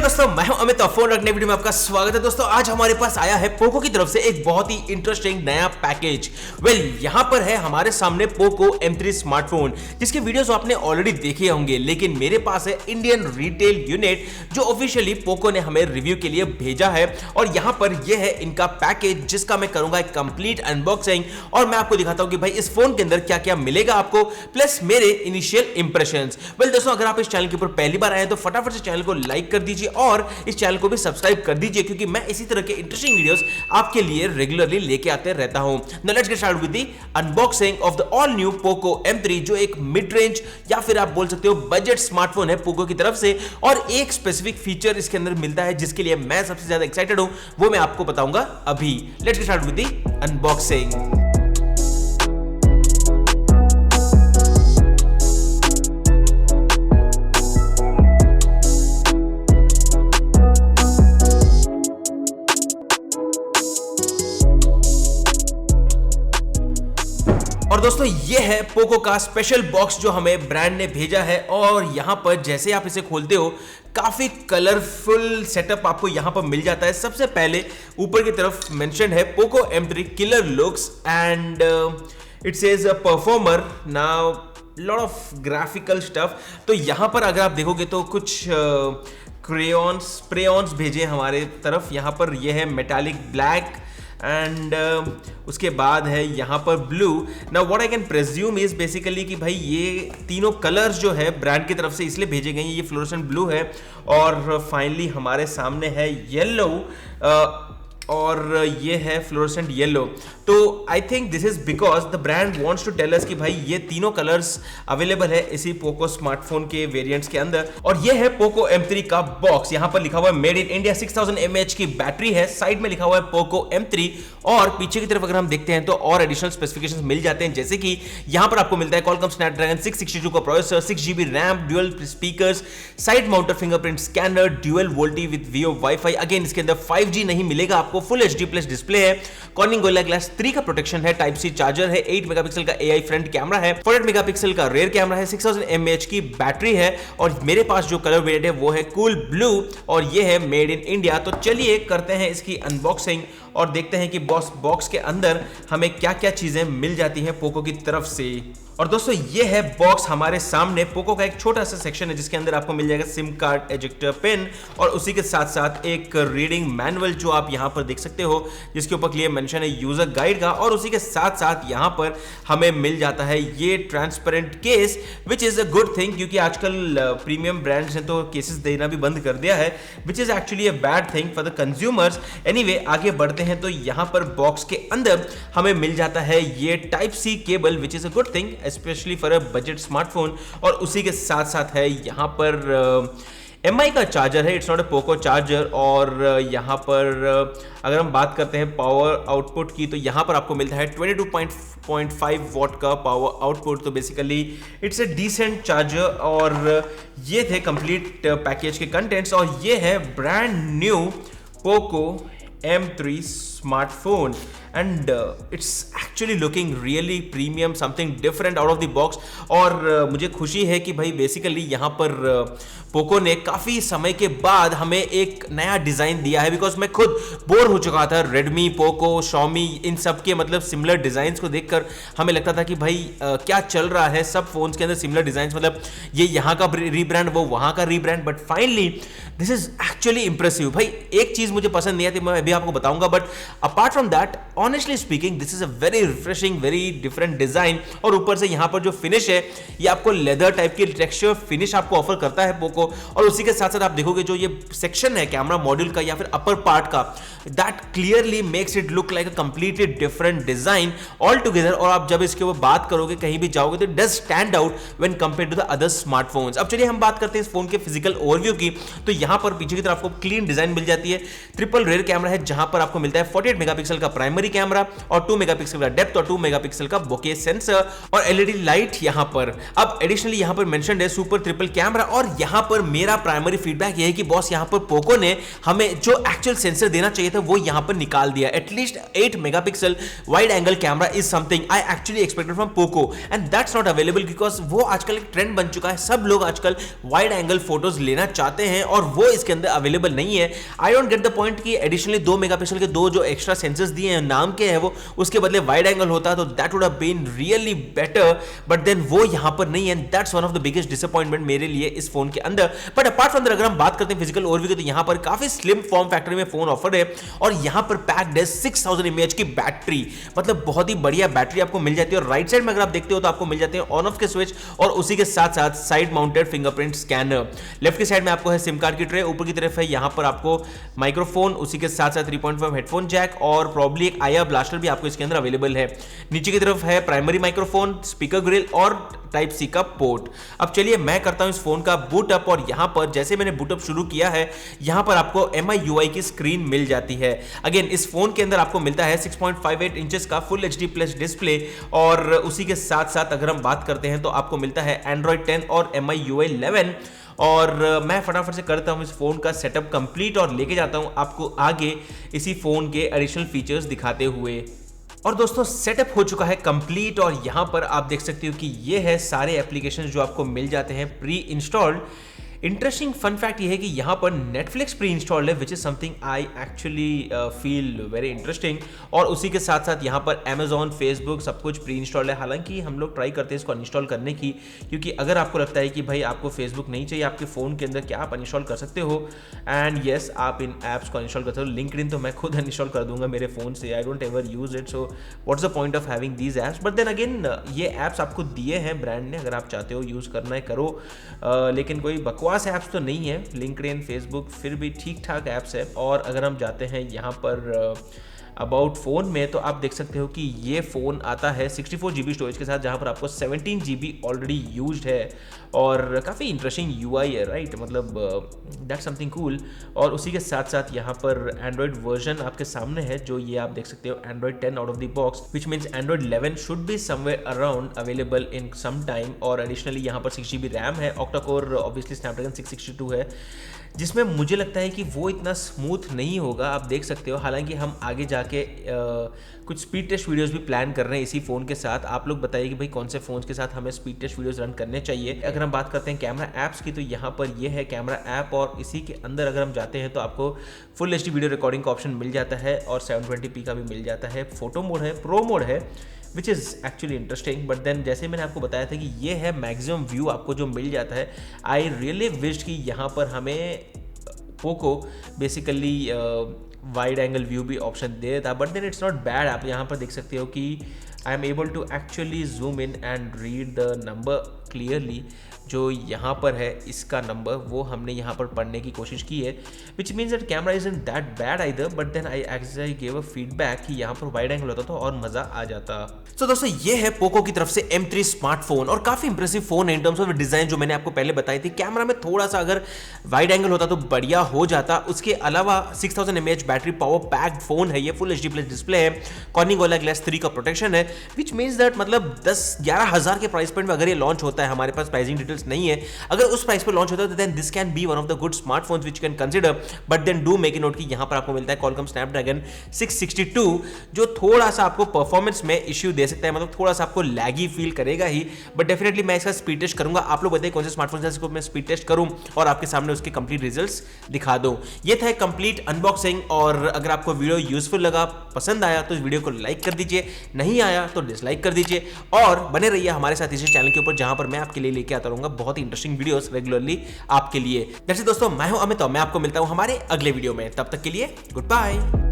दोस्तों, मैं हूं अमित और फोन रखने वीडियो में आपका स्वागत है। दोस्तों आज हमारे पास आया है पोको की तरफ से एक बहुत ही इंटरेस्टिंग नया पैकेज। यहां पर है हमारे सामने पोको M3 स्मार्टफोन, जिसके वीडियोस आपने ऑलरेडी देखे होंगे, लेकिन मेरे पास है इंडियन रिटेल यूनिट जो ऑफिशियली पोको ने हमें रिव्यू के लिए भेजा है। और यहां पर यह है इनका पैकेज, जिसका मैं करूंगा एक कंप्लीट अनबॉक्सिंग और मैं आपको दिखाता हूं कि भाई इस फोन के अंदर क्या क्या मिलेगा आपको, प्लस मेरे इनिशियल इंप्रेशंस। दोस्तों अगर आप इस चैनल के ऊपर पहली बार आए तो फटाफट से चैनल को लाइक कर दीजिए और इस चैनल को भी सब्सक्राइब कर दीजिए, क्योंकि मैं इसी तरह के इंटरेस्टिंग वीडियोस आपके लिए रेगुलरली लेके आते रहता हूं। Now let's get started with the unboxing of the all new Poco M3, जो एक मिड रेंज या फिर आप बोल सकते हो बजट स्मार्टफोन है पोको की तरफ से। और एक स्पेसिफिक फीचर इसके अंदर मिलता है जिसके लिए मैं सबसे ज्यादा एक्साइटेड हूं, वो मैं आपको बताऊंगा अभी। Let's get started with the unboxing. और दोस्तों ये है पोको का स्पेशल बॉक्स जो हमें ब्रांड ने भेजा है। और यहां पर जैसे आप इसे खोलते हो काफी कलरफुल सेटअप आपको यहां पर मिल जाता है। सबसे पहले ऊपर की तरफ मेंशन है Poco M3 killer looks and it says performer. Now lot of graphical stuff. तो यहां पर अगर आप देखोगे तो कुछ स्प्रेयॉन्स भेजे हमारे तरफ। यहां पर यह है मेटालिक ब्लैक एंड उसके बाद है यहाँ पर blue. Now what I can presume is basically कि भाई ये तीनों कलर्स जो है ब्रांड की तरफ से इसलिए भेजे गए हैं। ये फ्लोरोसेंट ब्लू है और फाइनली हमारे सामने है येलो और ये है फ्लोरोसेंट येलो। तो I think this is because the brand wants to tell us कि भाई ये तीनों कलर्स अवेलेबल है इसी पोको स्मार्टफोन के वेरिएंट्स के अंदर। और ये है पोको M3 का बॉक्स। यहां पर लिखा हुआ है मेड इन इंडिया, 6000 mAh की बैटरी है। साइड में लिखा हुआ है पोको M3 और पीछे की तरफ अगर हम देखते हैं तो और एडिशनल स्पेसिफिकेशंस मिल जाते हैं, जैसे कि यहां पर आपको मिलता है Qualcomm Snapdragon 662 का processor, 6GB RAM, dual speakers, side mounted fingerprint scanner, dual VoLTE with Vio wifi. Again इसके अंदर 5G नहीं मिलेगा आपको, फुल HD+ डिस्प्ले है, Corning Gorilla Glass 3 का प्रोटेक्शन है, टाइप C चार्जर है, 8 मेगापिक्सल का AI फ्रंट कैमरा है, 48 मेगापिक्सल का रेयर कैमरा है, 6000 mAh की बैटरी है। और मेरे पास जो कलर वेरिएंट है वो है कूल ब्लू और ये है मेड इन इंडिया। तो चलिए करते हैं इसकी अनबॉक्सिंग और देखते हैं कि बॉक्स के अंदर हमें क्या क्या चीजें मिल जाती हैं पोको की तरफ से। और दोस्तों ये है बॉक्स हमारे सामने। पोको का एक छोटा सा सेक्शन है जिसके अंदर आपको मिल जाएगा सिम कार्ड, एजेक्टर पिन और उसी के साथ साथ एक रीडिंग मैनुअल जो आप यहां पर देख सकते हो, जिसके ऊपर क्लियर मेंशन है यूजर गाइड का। और उसी के साथ साथ यहां पर हमें मिल जाता है ये transparent case, which is a good thing, क्योंकि आजकल प्रीमियम ब्रांड्स ने तो केसेस देना भी बंद कर दिया है, which is actually a bad thing for the consumers. Anyway आगे बढ़ते हैं तो यहां पर बॉक्स के अंदर हमें मिल जाता है ये type C cable, which is a good thing specially for a budget smartphone. और उसी के साथ साथ है यहाँ पर MI का चार्जर है, it's not a Poco charger. और यहाँ पर अगर हम बात करते हैं पावर आउटपुट की तो यहाँ पर आपको मिलता है 22.5 वॉट का पावर आउटपुट। तो basically it's a decent charger. और ये थे कंप्लीट पैकेज के कंटेंट्स। और ये है brand new Poco M3 smartphone and it's actually looking really premium, something different out of the box। और मुझे खुशी है कि भाई बेसिकली यहाँ पर पोको ने काफ़ी समय के बाद हमें एक नया डिज़ाइन दिया है, बिकॉज मैं खुद बोर हो चुका था रेडमी, पोको, शॉमी, इन सब के मतलब सिमिलर डिज़ाइंस को देखकर हमें लगता था कि भाई क्या चल रहा है, सब फोन्स के अंदर सिमिलर डिज़ाइंस, मतलब ये यहाँ का रीब्रांड, वो वहाँ का rebrand. But finally this is actually impressive. भाई एक चीज़ मुझे पसंद नहीं आती, मैं अभी आपको बताऊंगा, but apart from that honestly speaking this is a very refreshing, very different design. और ऊपर से यहाँ पर जो फिनिश है ये आपको लेदर टाइप की टेक्सचर फिनिश आपको ऑफर करता है पोको। और उसी के साथ साथ आप देखोगे जो ये सेक्शन है कैमरा मॉड्यूल का या फिर अपर पार्ट का, that clearly makes it look like a completely different design all together. और आप जब इसके ऊपर बात करोगे कहीं भी जाओगे तो it does stand out when compared to the other smartphones. अब चलिए हम बात करते हैं इस फोन के फिजिकल ओवरव्यू की। तो यहाँ पर पीछे की तरफ आपको क्लीन डिजाइन मिल जाती है। ट्रिपल रेयर कैमरा है जहां पर आपको मिलता है 48 मेगापिक्सल का प्राइमरी प्राइमरी कैमरा और 2 मेगापिक्सल का डेप्थ और 2 मेगापिक्सल का बोके सेंसर और एलईडी लाइट यहां पर। अब एडिशनली यहां पर मेंशन्ड है सुपर ट्रिपल कैमरा। और यहां पर मेरा प्राइमरी फीडबैक यह है कि बॉस यहां पर पोको ने हमें जो एक्चुअल सेंसर देना चाहिए था वो यहां पर निकाल दिया। At least 8 megapixel wide angle camera is something I actually expected from Poco and that's not available because वो आजकल एक ट्रेंड बन चुका है। सब लोग आजकल वाइड एंगल फोटोज लेना चाहते हैं और वो इसके अंदर अवेलेबल नहीं है। I don't get the point कि एडिशनली 2 मेगापिक्सल के दो जो एक्स्ट्रा सेंसर्स दिए हैं नाम के हैं वो, उसके बदले वाइड एंगल होता तो that would have been really better, but then वो यहां पर नहीं है। That's one of the biggest disappointment मेरे लिए इस फोन के अंदर। बट अपार्ट फ्रॉम दैट अगर हम बात करते हैं फिजिकल ओवरव्यू की तो यहां पर काफी स्लिम फॉर्म फैक्टर में फोन ऑफर है और यहां पर पैक्ड है 6000 mAh की बैटरी, मतलब बहुत ही बढ़िया बैटरी आपको मिल जाती है। और राइट साइड में अगर आप देखते हो तो आपको मिल जाते हैं ऑन ऑफ के स्विच और उसी के साथ साथ side mounted fingerprint scanner. Left की साइड में आपको है सिम कार्ड की ट्रे, ऊपर की तरफ है यहां पर आपको माइक्रोफोन, उसी के साथ साथ 3.5 हेडफोन जैक और प्रॉब्ली एक आईआर ब्लास्टर भी आपको इसके अंदर अवेलेबल है। नीचे की तरफ है प्राइमरी माइक्रोफोन, स्पीकर ग्रिल और टाइप सी का पोर्ट। अब चलिए मैं करता हूं इस फोन का बूट अप और यहां पर जैसे मैंने बूट अप शुरू किया है यहां पर आपको MI UI की स्क्रीन मिल जाती है। अगेन इस फोन के अंदर आपको मिलता है 6.58 इंचेस का फुल HD प्लस डिस्प्ले और उसी के साथ साथ अगर हम बात करते हैं तो आपको मिलता है Android 10 और MI UI 11। और मैं फटाफट से करता हूं इस फोन का सेटअप कंप्लीट और लेके जाता हूं आपको आगे इसी फोन के एडिशनल फीचर्स दिखाते हुए। और दोस्तों सेटअप हो चुका है कंप्लीट और यहां पर आप देख सकते हो कि ये है सारे एप्लीकेशंस जो आपको मिल जाते हैं pre installed. Interesting fun fact ये है कि यहाँ पर नेटफ्लिक्स प्री इंस्टॉल्ड है which is something I actually feel very interesting. और उसी के साथ साथ यहाँ पर अमेजॉन, फेसबुक सब कुछ प्री इंस्टॉल्ड है। हालांकि हम लोग ट्राई करते हैं इसको अनइंस्टॉल करने की, क्योंकि अगर आपको लगता है कि भाई आपको फेसबुक नहीं चाहिए आपके फ़ोन के अंदर, क्या आप अनइंस्टॉल कर सकते हो। एंड येस आप इन ऐप्स को अनइंस्टॉल कर सकते हो। लिंक्डइन तो मैं खुद अनइंस्टॉल कर दूंगा मेरे फ़ोन से, I don't ever use it, so what's the point of having these apps. But then again ये ऐप्स आपको दिए हैं ब्रांड ने, अगर आप चाहते हो यूज़ करना है करो, लेकिन कोई बकवास ऐप्स तो नहीं है। लिंक्डइन, फेसबुक फिर भी ठीक ठाक ऐप्स है। और अगर हम जाते हैं यहाँ पर अबाउट फ़ोन में तो आप देख सकते हो कि ये फ़ोन आता है 64 GB स्टोरेज के साथ, जहाँ पर आपको 17 GB ऑलरेडी यूज्ड है और काफ़ी इंटरेस्टिंग UI है, राइट, मतलब दैट्स समथिंग कूल। और उसी के साथ साथ यहाँ पर एंड्रॉयड वर्जन आपके सामने है, जो ये आप देख सकते हो Android 10 out of the box, which means Android 11 should be somewhere around available in some time. और एडिशनली यहाँ पर 6 GB रैम है, ऑक्टा कोर ऑब्वियसली स्नैपड्रैगन 662 है, जिसमें मुझे लगता है कि वो इतना स्मूथ नहीं होगा, आप देख सकते हो। हालांकि हम आगे जाके कुछ स्पीड टेस्ट वीडियोस भी प्लान कर रहे हैं इसी फ़ोन के साथ। आप लोग बताइए कि भाई कौन से फ़ोन्स के साथ हमें स्पीड टेस्ट वीडियोस रन करने चाहिए। अगर हम बात करते हैं कैमरा ऐप्स की तो यहाँ पर ये है कैमरा ऐप और इसी के अंदर अगर हम जाते हैं तो आपको फुल HD वीडियो रिकॉर्डिंग का ऑप्शन मिल जाता है और 720p का भी मिल जाता है। फोटो मोड है, प्रो मोड है, which is actually interesting. But then जैसे मैंने आपको बताया था कि ये है मैक्सिमम व्यू आपको जो मिल जाता है। आई रियली विश्ड कि यहाँ पर हमें Poco basically wide angle view भी ऑप्शन दे देता, but then it's not bad. आप यहाँ पर देख सकते हो कि I am able to actually zoom in and read the number clearly. जो यहाँ पर है इसका नंबर वो हमने यहाँ पर पढ़ने की कोशिश की है, which means that camera is in that bad either. But then I actually give a feedback कि यहाँ पर वाइड एंगल होता तो और मज़ा आ जाता। तो दोस्तों ये है पोको की तरफ से M3 स्मार्टफोन और काफ़ी इंप्रेसिव फ़ोन है इन टर्म्स ऑफ डिज़ाइन, जो मैंने आपको पहले बताई थी। कैमरा में थोड़ा सा अगर वाइड एंगल होता तो बढ़िया हो जाता। उसके अलावा 6000 mAh battery power packed phone है, ये फुल HD प्लस डिस्प्ले है, कॉर्निंग गोरिल्ला ग्लास 3 का प्रोटेक्शन है, विच मीन्स दैट मतलब 10-11 हज़ार के प्राइस पॉइंट में अगर ये लॉन्च होता है, हमारे पास प्राइसिंग डिटेल्स नहीं है, अगर उस प्राइस पर लॉन्च होता है तो then this can be one of the good smartphones which can consider. But then do make a note कि यहाँ पर आपको मिलता है Qualcomm Snapdragon 662, जो थोड़ा सा आपको परफॉर्मेंस में इश्यू दे सकता है, मतलब थोड़ा सा आपको लैगी फील करेगा ही। बट डेफिनेटली मैं इसका स्पीड टेस्ट करूंगा। आप लोग बताइए कौन से स्मार्टफोन है जिसको मैं स्पीड टेस्ट करूं और आपके सामने उसके कंप्लीट रिजल्ट्स दिखा दूं। ये था कंप्लीट अनबॉक्सिंग। और अगर आपको वीडियो यूजफुल लगा, पसंद आया तो इस वीडियो को लाइक कर दीजिए, नहीं आया तो डिसलाइक कर दीजिए और बने रहिए हमारे साथ इसी चैनल के ऊपर, जहां पर मैं आपके लिए लेके आता रहूंगा बहुत ही इंटरेस्टिंग वीडियोस रेगुलरली आपके लिए। वैसे दोस्तों मैं हूं अमित और मैं आपको मिलता हूं हमारे अगले वीडियो में। तब तक के लिए गुड बाय।